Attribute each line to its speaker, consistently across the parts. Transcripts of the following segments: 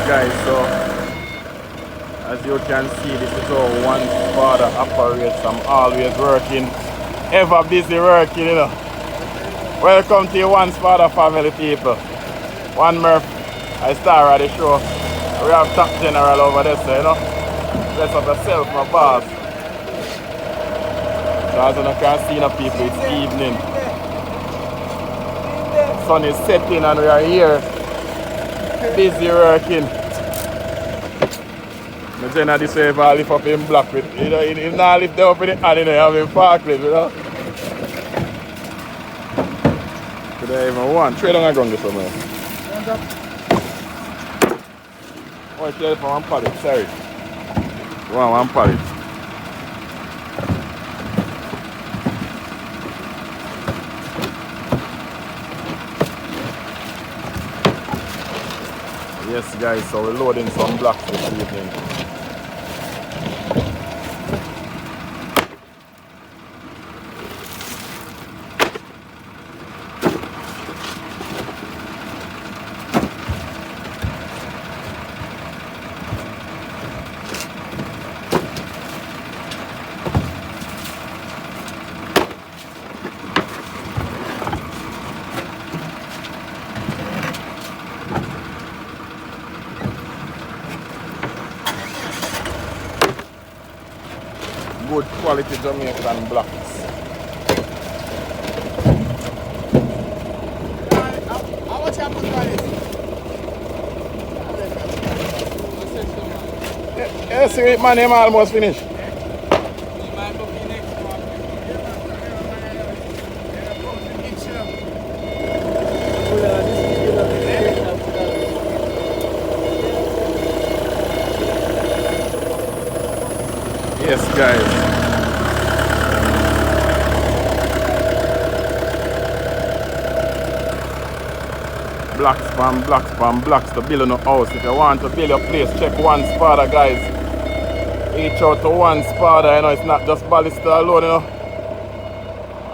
Speaker 1: guys, so as you can see, this is how one father operates. I'm always working, ever busy working, you know. Welcome to your One Father family, people. One Murph, I star of the show. We have top general over there, so, you know. Dress up yourself, my boss. So as you can see, you people, it's evening. Sun is setting and we are here, busy working. I'm saying that this way if I lift up in black with, you know, if not lift them up in the hand, you know, you have him forklift, you know. Could I even want? Trade on a ground this somewhere. Oh, trade for one pallet, sorry. One pallet. Yes guys, so we're loading some blocks this evening. Good quality Jamaican blocks.
Speaker 2: How much happened by this?
Speaker 1: Yes, my name almost finished. Yes, guys. Blocks to build a house. If you want to build a place, check One Spada, guys. Reach out to One Spada, you know, it's not just ballista alone, you know.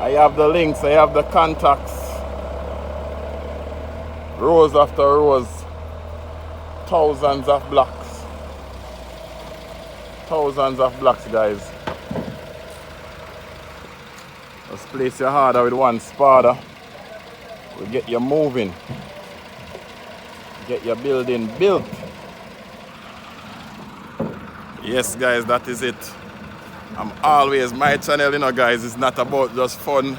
Speaker 1: I have the links, I have the contacts. Rows after rows. Thousands of blocks. Thousands of blocks, guys. Just place your order with One Spada. We'll get you moving. Get your building built. Yes guys, that is it. I'm always, my channel, you know guys, it's not about just fun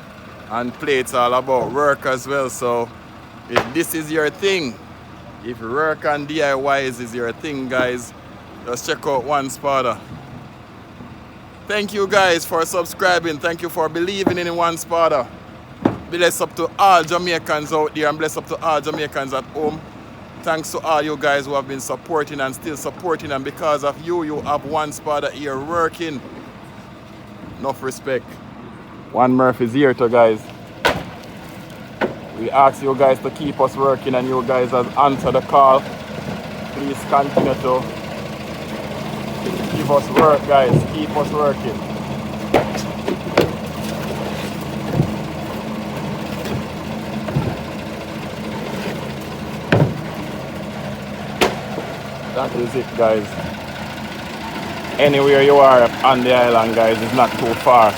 Speaker 1: and play, it's all about work as well. So if this is your thing, if work and DIYs is your thing, guys, just check out One Spada. Thank you guys for subscribing. Thank you for believing in One Spada. Bless up to all Jamaicans out there and bless up to all Jamaicans at home. Thanks to all you guys who have been supporting and still supporting, and because of you, you have One Spada here working. Enough respect. One Murph is here too, guys. We ask you guys to keep us working and you guys have answered the call. Please continue to give us work, guys. Keep us working. That is it, guys. Anywhere you are on the island, guys, it's not too far.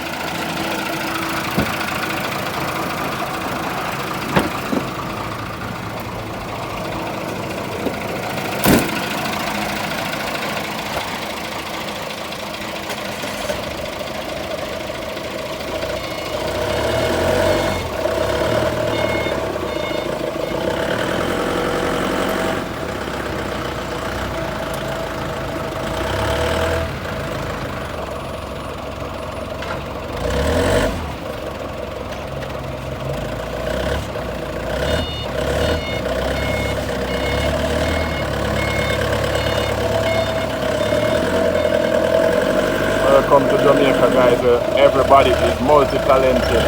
Speaker 1: Welcome to Jamaica, guys, where everybody is multi-talented.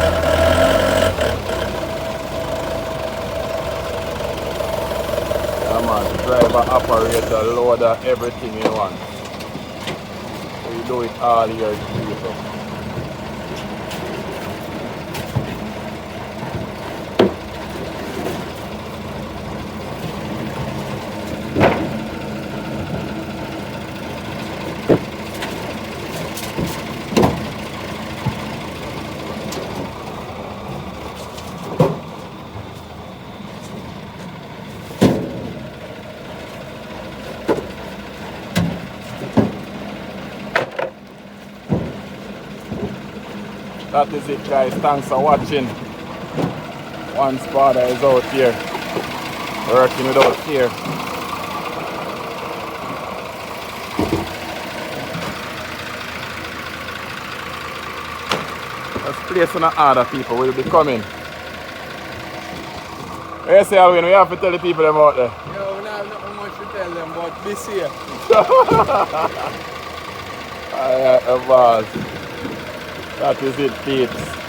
Speaker 1: Come on, driver, operator, loader, everything in one. We do it all here, people. That is it, guys. Thanks for watching. One spotter is out here working without fear. Let's place on the order, people will be coming. What you say, Alwyn? We have to tell the people them out there.
Speaker 2: Yo, we don't have nothing much to tell them, but be safe.
Speaker 1: Alright, boss. That is it, peeps.